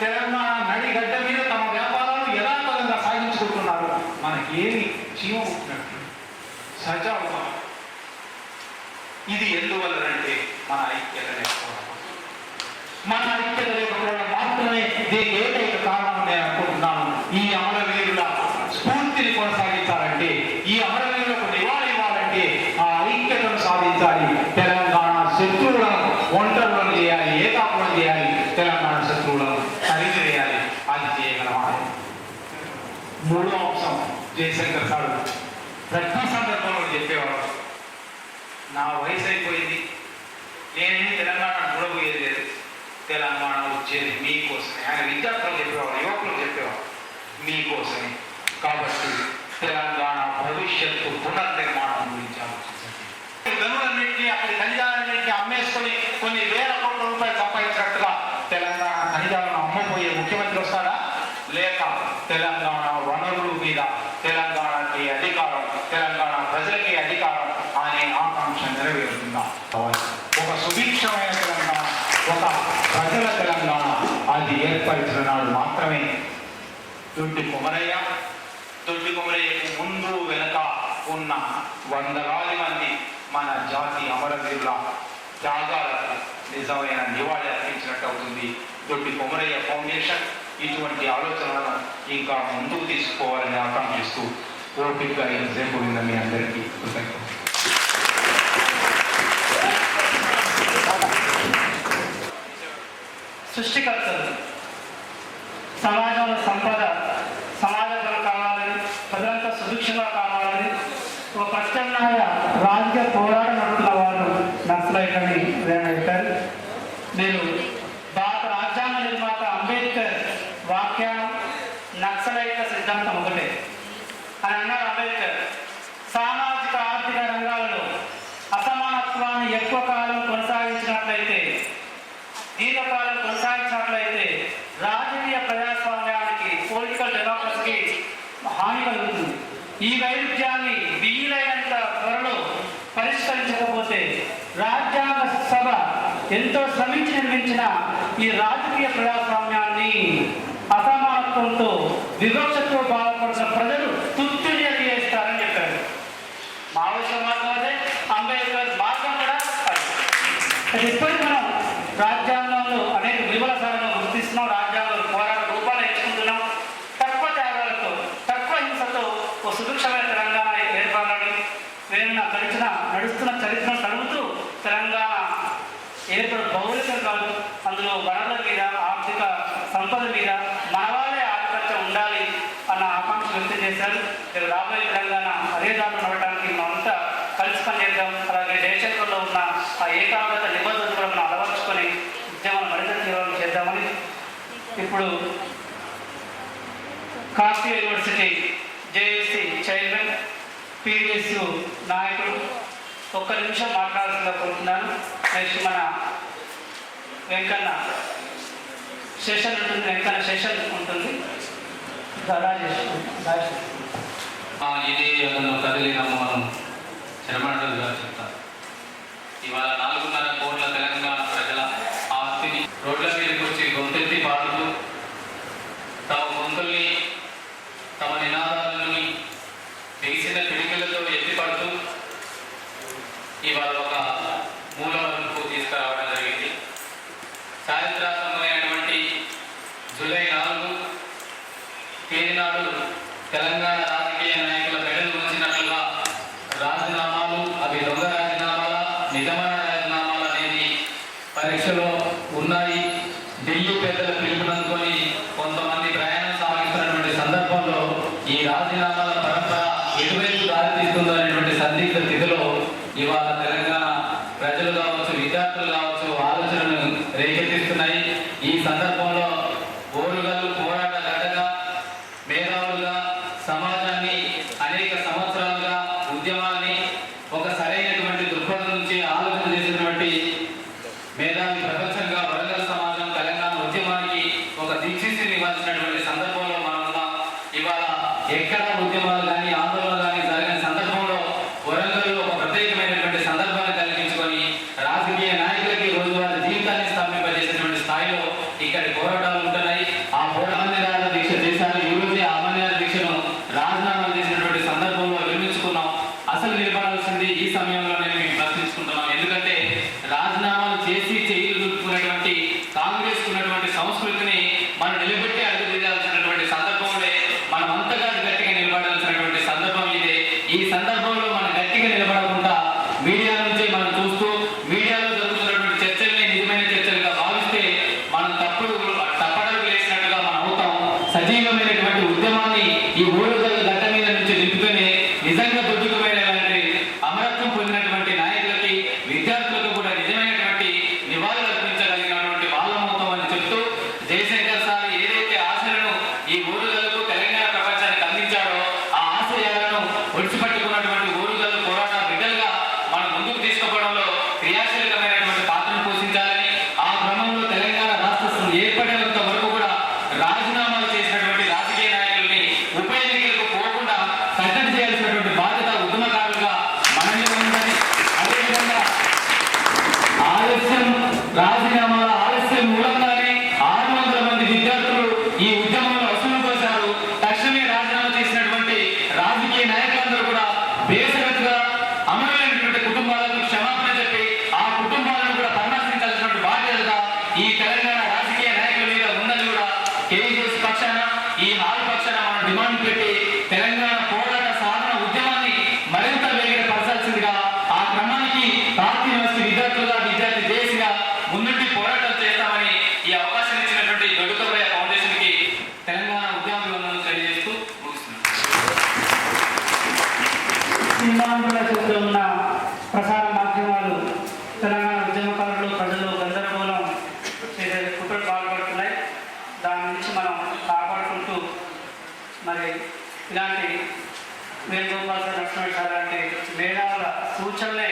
తెలంగాణ నడిగడ్డ మీద తమ వ్యాపారాలు యథాతథంగా సాగించుకుంటున్నారు. మనకి ఏమి చీమ పుట్టినట్టు సజావుగా. ఇది ఎందువల్లనంటే మన ఐక్యత లేకపోవడం. మన ఐక్యత లేకపోవడం మాత్రమే దీనికి ఏకైక కారణం నేను అనుకుంటున్నాను. ఈ అమరవీరుల స్ఫూర్తిని కొనసాగించాలంటే, ఈ అమరవీరులకు నివాళి ఇవ్వాలంటే ఆ ఐక్యతను సాధించాలి. తెలంగాణ శత్రువులను ఒంటరులను చేయాలి, ఏకాపులను చేయాలి. తెలంగాణ శత్రువులను తరిమివేయాలి. అది చేయగలమా? మూడో అంశం జయశంకర్ సార్ ప్రతి సందర్భంలో చెప్పేవాడు, నా వయసు అయిపోయింది, నేనేమి తెలంగాణ చూడబోయేది లేదు, తెలంగాణ వచ్చేది మీకోసమే. ఆయన విద్యార్థులు చెప్పేవాడు, యువకులు చెప్పేవాడు, మీకోసమే. కాబట్టి తెలంగాణ భవిష్యత్తు పునర్నిర్మాణం గురించి ఆలోచించండి. గనులన్నింటినీ, అక్కడి ఖనిజాలన్నింటినీ అమ్మేసుకొని కొన్ని వేల కోట్ల రూపాయలు సంపాదించినట్టుగా తెలంగాణ ఖనిజాలను అమ్మపోయే ముఖ్యమంత్రి వస్తాడా? లేక తెలంగాణ వనరుల మీద తెలంగాణకి అధికారం, తెలంగాణ ప్రజలకి అధికారం అనే ఆకాంక్ష నెరవేరుతుందా? ఒక సుభిక్షమైన తెలంగాణ, ఒక ప్రజల తెలంగాణ అది ఏర్పరిచిన నాడు మాత్రమే దొడ్డి కొమరయ్యకు ముందు వెనక ఉన్న వందలాది మంది మన జాతి అమరవీరుల త్యాగాలకు నిజమైన నివాళి అర్పించినట్టు అవుతుంది. దొడ్డి కొమరయ్య ఫౌండేషన్ ఇటువంటి ఆలోచనలను ఇంకా ముందుకు తీసుకోవాలని ఆకాంక్షిస్తూ ఓపికగా ఎంతసేపు విన్న మీ అందరికీ కృతజ్ఞతలు. సృష్టికర్తలు సమాజంలో సంపద సమాజంలో కావాలని, ప్రజలంతా సుభిక్షంగా కావాలని ఒక ప్రత్యామ్నాయ రాజకీయ పోరాటం నడుపుతున్న వారు నక్సలైట్లని చెప్పారు. నేను భారత రాజ్యాంగ నిర్మాత అంబేద్కర్ వాక్యానం నక్సలైట్ల సిద్ధాంతం ఒకటే అని అన్నారు. అంబేద్కర్ సామాజిక ఆర్థిక రంగాలలో అసమానత్వాన్ని ఎక్కువ కాలం కొనసాగించినట్లయితే, దీర్ఘకాలం కొనసాగించినట్లయితే రాజకీయ ప్రజాస్వామ్యానికి, పొలిటికల్ డెమోక్రసీకి హాని కలుగుతుంది. ఈ వైరుధ్యాన్ని వీలైనంత త్వరలో పరిష్కరించకపోతే రాజ్యాంగ సభ ఎంతో శ్రమించి నిర్మించిన ఈ రాజకీయ ప్రజాస్వామ్యాన్ని అసమానత్వంతో, వివక్షతో బాధపడుతున్న ప్రజలు తుత్తుల్యం చేస్తారని చెప్పారు. మావోయిస్టుల మార్గం అదే, అంబేద్కర్ మార్గం కూడా అది. ఇప్పటికి మనం రాజ్యాంగంలో అనేక విలువల సాధన గుర్తిస్తున్నాం, రాజ్యాంగంలో పోరాట రూపాలు ఎంచుకుంటున్నాం. తక్కువ త్యాగాలతో, తక్కువ హింసతో ఒక సుభిక్షమైన తెలంగాణ ఏర్పడాలని నడుస్తున్న చరిత్రను తడుగుతూ తెలంగాణ ఏర్పడు భౌగోళికం కాదు, అందులో వనరుల మీద, ఆర్థిక సంపద మీద మనవాళ్ళే ఆధిపత్యం ఉండాలి అన్న ఆకాంక్ష వ్యక్తం చేశారు. రాబోయే తెలంగాణ అదే దాంట్లో నడవడానికి మనమంతా కలిసి పనిచేద్దాం. అలాగే దేశంలో ఉన్న ఆ ఏకాగ్రత నిబద్ధత కూడా మనం అలవర్చుకొని ఉద్యమాన్ని మరింత తీవ్రం చేద్దామని ఇప్పుడు Kakatiya university JAC chairman, PDSU నాయకుడు ఒక్క నిమిషం మాట్లాడాల్సిందిగా కోరుతున్నాను. నెక్స్ట్ మన వెంకన్న సెషన్ ఉంటుంది, వెంకన్న సెషన్ ఉంటుంది. ఇదే యోగంలో కదిలినాము మనం చరమణుడు గారు చెప్తారు. ఇవాళ 4.5 కోట్ల తెలంగాణ ప్రజల ఆస్తిని రోడ్ల మీదకి వచ్చి గొంతెత్తి పాడుతూ తమ గొంతుల్ని, తమ నినాదాలని తెగిసిన పిడికిలతో ఎత్తిపడుతూ ఇవాళ ఒక మూల వరకు తీసుకురావడం జరిగింది. చారిత్రాత్మకమైనటువంటి జూలై 4 తేదీ నాడు తెలంగాణ రాజకీయ నాయకుల మెడలు ఉంచినట్లుగా రాజీనామాలు, అవి దొంగ రాజీనామాల, నిజమైన రాజీనామాలు అనేది పరీక్షలో ఉన్నాయి. ఢిల్లీ పెద్దల పిలుపునందుకొని కొంతమంది ప్రయాణం సాగిస్తున్నటువంటి సందర్భంలో ఈ రాజీనామాల పరంపర ఎటువైపు దారితీస్తుందో అనేటువంటి సందిగ్ధ స్థితిలో ఇవాళ తెలంగాణ ప్రజలు కావచ్చు, విద్యార్థులు కావచ్చు ఆలోచనను రేకెత్తిస్తున్నాయి. ఈ సందర్భంలో ఓరుగల్లు పోరాట గడ్డగా, మేధావులుగా, సమాజాన్ని అనేక సంవత్సరాలుగా ఉద్యమాన్ని ఒక సరైనటువంటి దృక్పథం నుంచి ఆలోచన చేసినటువంటి మేధావి ప్రపంచంగా వరంగల్ సమాజం తెలంగాణ ఉద్యమానికి ఒక దిక్సూచిని ఇవ్వాల్సినటువంటి సందర్భంలో మనం ఉన్నాం. ఇవాళ ఎక్కడ ఉద్యమాలు కానీ ఆందోళనలు కానీ జరిగిన సందర్భంలో వరంగల్లో ఒక ప్రత్యేకమైనటువంటి సందర్భాన్ని కలిగించుకొని రాజకీయ నాయకులకి రోజువారీ జీవితాన్ని స్తంభింపజేసినటువంటి స్థాయిలో ఇక్కడి పోరాటాలు ఉంటున్నాయి. సజీవమైనటువంటి ఉద్యమాన్ని ఈ ఓరుగల్లు గడ్డ మీద నుంచి నింపుకొని నిజంగా దొడ్డుకుపోయినటువంటి అమరత్వం పొందినటువంటి నాయకులకి విద్యార్థులకు కూడా నిజమైనటువంటి నివాళులు అర్పించగలిగినటువంటి వాళ్ళ మొత్తం అని చెప్తూ జయశంకర్ సార్ ఏదైతే ఆశలను ఈ ఓరుగల్లుకు తెలంగాణ ప్రపంచానికి అందించాడో ఆ ఆశయాలను ఒడిచిపట్టుకున్నటువంటి ఓరుగల్లు పోరాట బిడ్డలుగా మనం ముందుకు తీసుకుపోవడంలో క్రియాశీలకమైనటువంటి పాత్రను పోషించాలని ఆ క్రమంలో తెలంగాణ రాష్ట్రం ఏర్పడేంత వరకు కూడా రాజీనామాలు చేసినటువంటి రాజకీయ నాయకుల్ని ఉప ఎన్నికలకు పోకుండా కట్టడి చేయాల్సినటువంటి బాధ్యత ఉద్యమకారులుగా మన మీద ఉందని, అదేవిధంగా రాజీనామాల ఆలస్యం మూలంగానే 600 మంది విద్యార్థులు ఈ ఉద్యమంలో అసలు పోశారు. తక్షణమే రాజీనామా చేసినటువంటి రాజకీయ నాయకులందరూ కూడా బేసరతుగా అమరులైనటువంటి కుటుంబాలకు క్షమాపణ చెప్పి ఆ కుటుంబాలను కూడా పరామర్శించాల్సినటువంటి బాధ్యతగా ఈ తెలంగాణ రాజకీయ నాయకుల మీద ఉందని కూడా కేజీఎస్ పక్షాన ఈ హాల్ పక్షాన మనం డిమాండ్ పెట్టి తెలంగాణ పోరాట సాధన ఉద్యమాన్ని మరింత వేగపరచాల్సిందిగా ఆ క్రమానికి భారతీయ యూనివర్సిటీ విద్యార్థులుగా విద్యార్థి జేఏసీగా ముందుండి పోరాటం చేస్తామని ఈ అవకాశం ఇచ్చినటువంటి దొడ్డుకబయ్య ఫౌండేషన్ కి తెలంగాణ ఉద్యమాలను తెలియజేస్తూ ముగిస్తున్నాను. సీమాంధ్రుల చుట్టూ ఉన్న ప్రసార మాధ్యమాలు తెలంగాణ ఉద్యమకారులు ప్రజలు గందరగోళం చేసే కుట్రలు పాల్పడుతున్నాయి. దాని నుంచి మనం కాపాడుకుంటూ మరి ఇలాంటి వేణుగోపాల్ సార్, లక్ష్మణ్ సార్ లాంటి మేధావుల సూచనలే